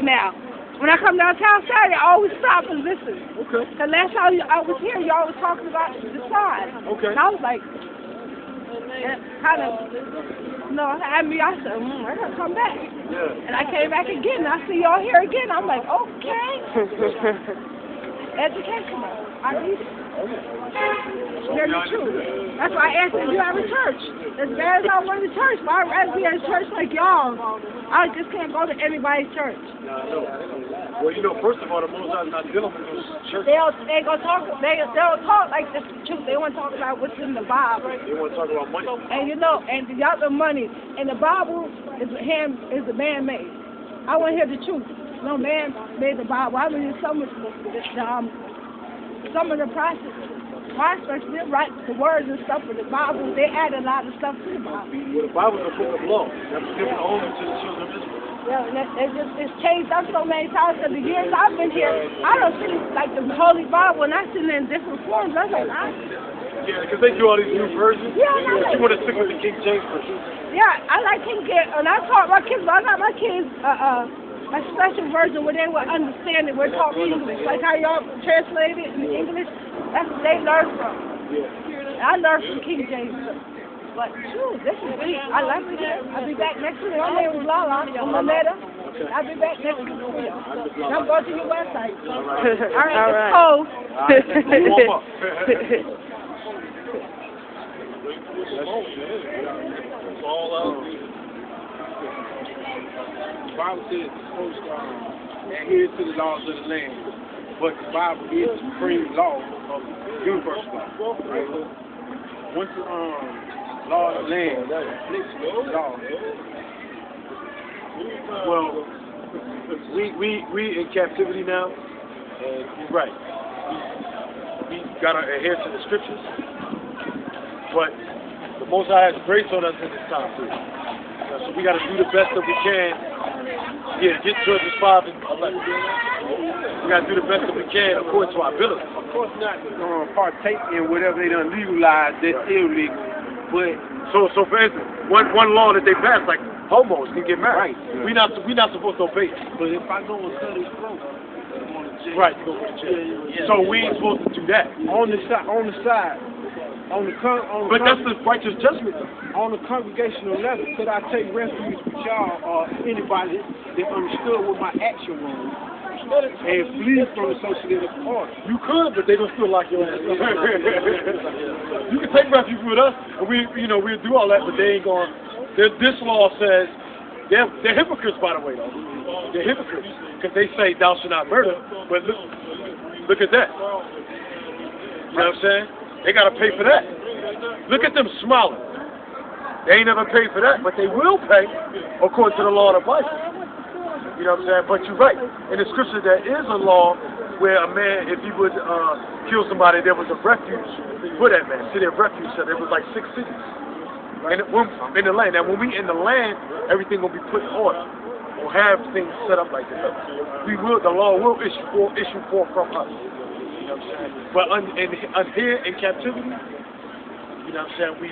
Now, when I come downtown Saturday, I always stop and listen. Okay. The last time I was here, y'all was talking about the sign. Okay. And I was like, kind of, had me. I said, I gotta come back. Yeah. And I came back again, and I see y'all here again. I'm like, okay. Educational. I need it. Hear the truth. That's why I asked if you have a church. As bad as I want a church, but I'd rather be at a church like y'all. I just can't go to anybody's church. No, I know. Well, first of all, the Most High is not dealing with those churches. They don't talk like this the truth. They want to talk about what's in the Bible. They want to talk about money. And and the other money. And the Bible is a man made. I want to hear the truth. No man made the Bible. I mean, some of the prospects did write the words and stuff for the Bible. They added a lot of stuff to the Bible. Well, the Bible is a book of law. That's given only to the children of Israel. Yeah, it's changed up so many times. For the years I've been here, I don't see like the Holy Bible, and I see it in different forms. I was like, yeah, because they do all these new versions. Yeah, but you want to stick with the King James version. Yeah, I like King James, and I taught my kids. I got my kids a special version where they would understand it. We're taught English, like how y'all translate it in English. That's what they learn from. Yeah. I learned from King James. But, this is deep. I like it here. I'll be back next week. My name is Lala. I'm Lametta. I'll be back next week. I'm going to your website. All right. It's cold. Warm up. The Bible says it's supposed to adhere to the laws of the land, but the Bible is the supreme law of the universe law. Right? Once the law of the land law. Well, we in captivity now, and you're right. We gotta adhere to the scriptures, but the Most High has grace on us in this time period. So we gotta do the best that we can. Yeah, get Judges 5 and 11. We gotta do the best that we can according to our ability. Of course not partake in whatever they done legalized that's illegal, but so for instance, one law that they passed, like homos can get married. Right. We not supposed to obey it. But if I go and cut his throat, I'm going to jail. Right, you go to jail. Yeah. So we ain't supposed to do that. On the side. But that's the righteous judgment, though. On the congregational level, could I take refuge with y'all or anybody that understood what my action was and flee from the socialistic party? You could, but they're gonna still lock your ass up. You can take refuge with us, and we'll do all that, but they ain't gonna. This law says they're hypocrites, by the way, though. They're hypocrites because they say thou shalt not murder, but look at that. You know what I'm saying? They got to pay for that. Look at them smiling. They ain't never paid for that, but they will pay according to the law of the Bible. You know what I'm saying? But you're right. In the scripture, there is a law where a man, if he would kill somebody, there was a refuge for that man. City of refuge. So there was like 6 cities in the land. Now, when we in the land, everything will be put in order. We'll have things set up like this. The law will issue forth from us. You know what I'm saying? But here in captivity, you know what I'm saying, we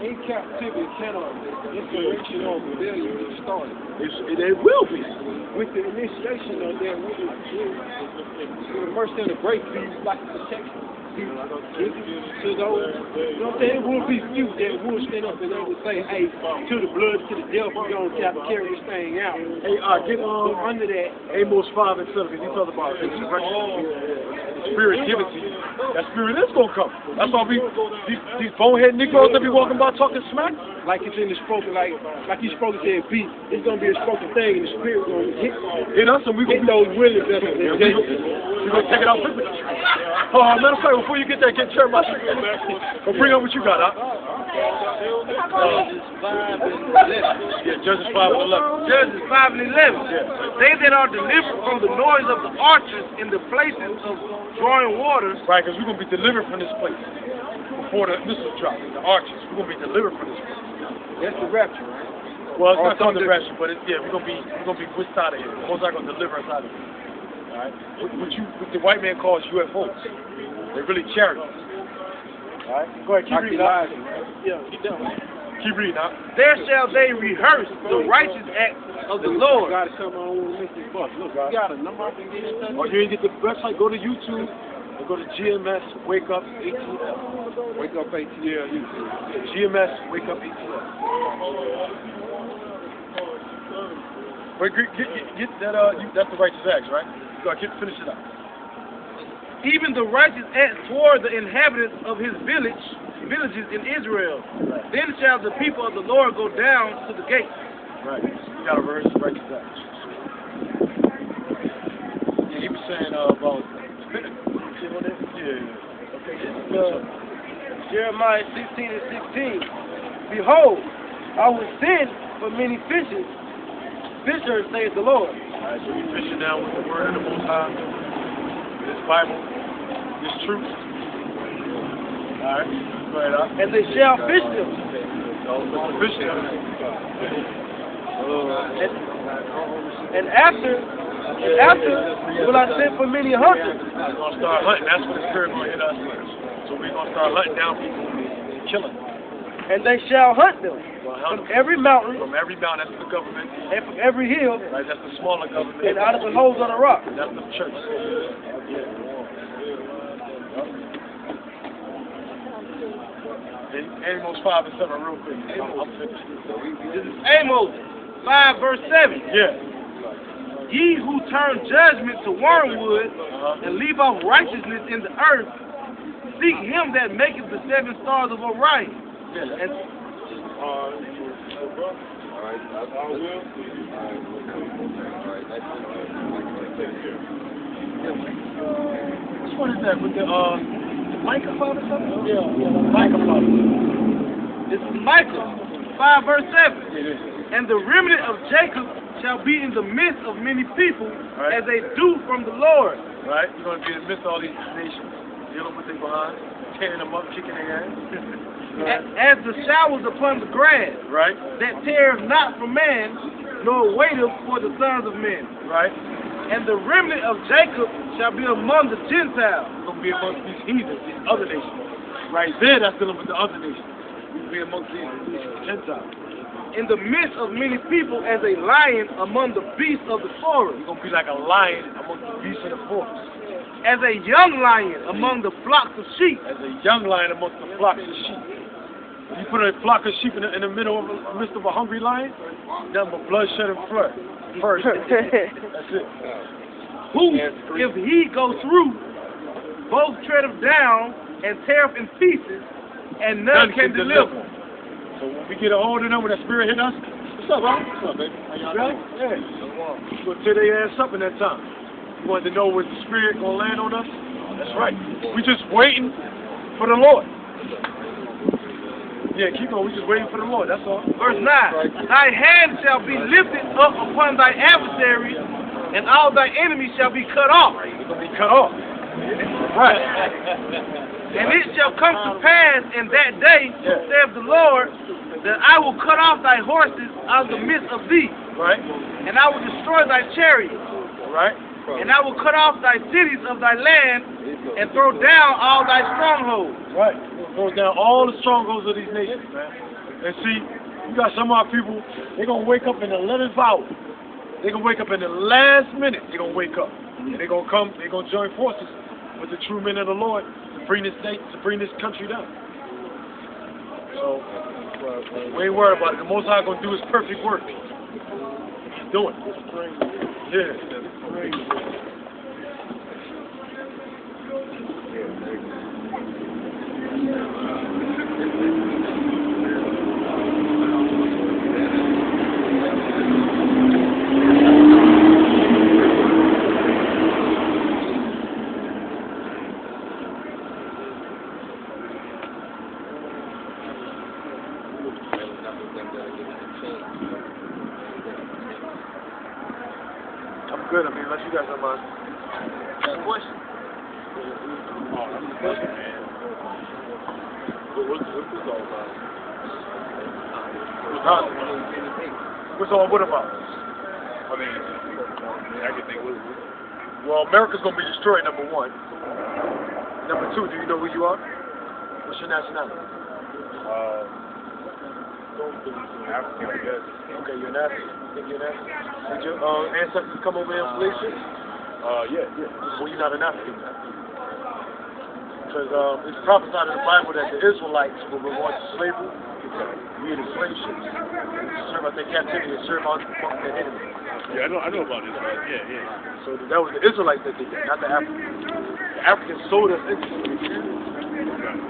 in captivity cannot insurrection or rebellion be started. It will be. With the initiation of that, with the mercy and the grace be like protection. To those, you know what I'm saying? It will be few that will stand up and they will say, hey, to the blood, to the devil, we're going to have to carry this thing out. Hey, get under that. Amos 5 and 7, because he talked about the spirit given to you. That spirit is going to come. That's why these bonehead Negroes that be walking about talking smack. Like it's in the spoken, like he spoke said, beat. It's going to be a spoken thing, and the spirit going to hit us, and we're going to those willing vessels. We're going to take it out quickly. Matter of fact, before you get that, get Jeremiah. Well, bring up what you got, huh? Judges 5 and 11. Judges 5 and 11. Yeah. They that are delivered from the noise of the archers in the places of drawing waters. Right, because we're going to be delivered from this place. Before the missiles drop, the archers. We're going to be delivered from this place. That's the rapture, right? Well, it's not called the rapture, but we're going to be whisked out of here. The Most High going to deliver us out of here. All right? What the white man calls UFOs. They're really chariots. All right? Go ahead, keep reading. Yeah, keep going. Keep reading now. There shall they rehearse the righteous acts of the Lord. Got to come on with Mr. Buck. Look, you got a number I can get in touch Or you didn't get the website, go to YouTube and go to GMS Wake Up ATL. Wake Up ATL. YouTube. GMS Wake Up ATL. Wait, get that, that's the righteous acts, right? Go ahead, finish it up. Even the righteous acts toward the inhabitants of his villages in Israel. Then shall the people of the Lord go down to the gate. Right. You got a verse, righteous acts. Yeah, he was saying about. Jeremiah 16:16. Behold, I will send for many fishers, saith the Lord. Alright, so you're fishing down with the word of the Most High, this Bible, this truth. Alright, go ahead up. And they shall fish them. Fishing. And after will I send for many hunters. We're going to start hunting. That's what the Spirit going to hit us. So we're going to start hunting down people and killing them. And they shall hunt them from every mountain, From every mountain, that's the government. and from every hill, Right, that's the smaller government. and out of the holes of the rock. That's the church. And Amos 5 and 7 real quick. I'm finished. This is Amos 5 verse 7. Yeah. Ye who turn judgment to wormwood and leave off righteousness in the earth, seek him that maketh the 7 stars of Orion. And Which one is that? With the microphone or something? Yeah, microphone. this is Micah 5 verse 7. And the remnant of Jacob shall be in the midst of many people, as they do from the Lord. Right? You're going to be in the midst of all these nations, dealing with their behind, tearing them up, kicking their ass. As the showers upon the grass, Right? that teareth not from man, nor waiteth for the sons of men. Right? And the remnant of Jacob shall be among the Gentiles. We're going to be amongst these heathens, these other nations. Right there, that's dealing with the other nations. We'll be amongst these Gentiles. In the midst of many people, as a lion among the beasts of the forest. You're going to be like a lion amongst the beasts of the forest. As a young lion among the flocks of sheep. As a young lion amongst the flocks of sheep. If you put a flock of sheep in the midst of a hungry lion, nothing but bloodshed and blood. First. That's it. Who, if he go through, both tread him down and tear him in pieces, and none can deliver. So when we get a hold of them, when that spirit hit us, what's up, bro? What's up, baby? How y'all doing? Yeah. We're going to tear their ass up in that time. You wanted to know where the spirit going to land on us? That's right. We just waiting for the Lord. Yeah, keep on. We just waiting for the Lord. That's all. Verse 9. Thy hand shall be lifted up upon thy adversaries, and all thy enemies shall be cut off. They're going to be cut off. Right. And it shall come to pass in that day, saith the Lord, that I will cut off thy horses out of the midst of thee. Right. And I will destroy thy chariots. Right. And I will cut off thy cities of thy land, and throw down all thy strongholds. Right. Throw down all the strongholds of these nations, man. And see, you got some of our people, they're going to wake up in the 11th hour. They're going to wake up in the last minute. They're going to wake up. And they're going to come, they're going to join forces with the true men of the Lord to bring this state, to bring this country down. So, we ain't worried about it. The Most High going to do his perfect work. He's doing it. Yeah. I'm good. I mean, unless you guys don't mind. Got a question? What's this all about? What's all what about? I mean, everything. Well, America's going to be destroyed, number one. Number two, do you know who you are? What's your nationality? African, I guess. Okay, you're an African. Think you're an African? Did your ancestors come over here and slave ship? Yeah. Well, you're not an African then. Because it's prophesied in the Bible that the Israelites will reward to slavery. We had slave ships. Serve out their captivity and serve out their enemies. Yeah, I know about this. Yeah. So that was the Israelites that did that, not the Africans. The Africans sold us into slavery.